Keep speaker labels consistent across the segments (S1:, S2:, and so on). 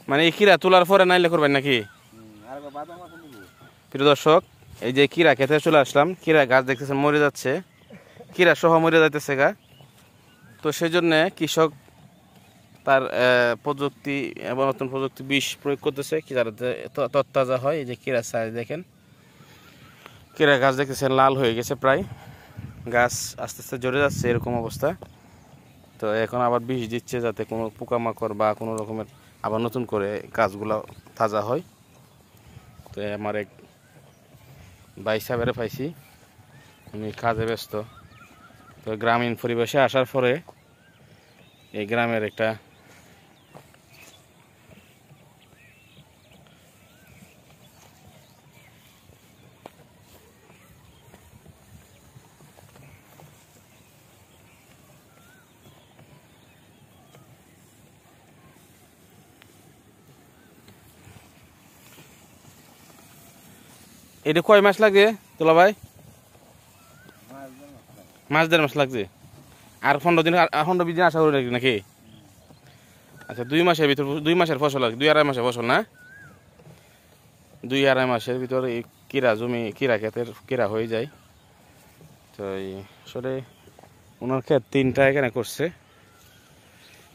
S1: মানে এই কিরা তোলার পরে নাইলে করবেন নাকি? প্রিয় দর্শক, এই যে কিরা খেতে চলে আসলাম, কিরা গাছ দেখতেছেন মরে যাচ্ছে, কিরা সহ মরে যাইতেছে গা। তো সেই জন্যে কৃষক তার প্রযুক্তি এবং নতুন প্রযুক্তি বিষ প্রয়োগ করতেছে কি যাতে তরতাজা হয়। এই যে কিরা সাইজ দেখেন, কিরা গাছ দেখতেছেন লাল হয়ে গেছে, প্রায় গাছ আস্তে আস্তে ঝরে যাচ্ছে এরকম অবস্থা। তো এখন আবার বিষ দিচ্ছে যাতে কোনো পোকামাকড় বা কোনো রকমের আবার নতুন করে গাছগুলো তাজা হয়। তো আমার এক ভাই সাহেবের পাইছি, উনি কাজে ব্যস্ত। তো গ্রামীণ পরিবেশে আসার পরে এই গ্রামের একটা এটা কয় মাস লাগে তোলা ভাই? মাস 1.5 মাস লাগছে। আর 15 দিন 15-20 দিন আশা করি নাকি? আচ্ছা 2 মাসের ভিতর, 2 মাসের ফসল, 2-2.5 মাসের ফসল না? 2-2.5 মাসের ভিতরে এই কিরা জমি, কিরা ক্ষেতের কিরা হয়ে যায়। তো এই আসলে ওনার ক্ষেত 3টা এখানে করছে,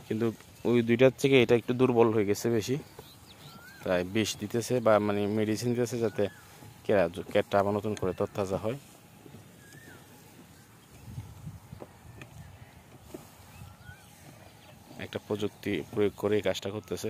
S1: কিন্তু ওই 2টার থেকে এটা একটু দুর্বল হয়ে গেছে বেশি, তাই বিষ দিতেছে বা মানে মেডিসিন দিতেছে যাতে ক্ষেতটা আবার নতুন করে তরতাজা হয়। একটা প্রযুক্তি প্রয়োগ করে এই কাজটা করতেছে।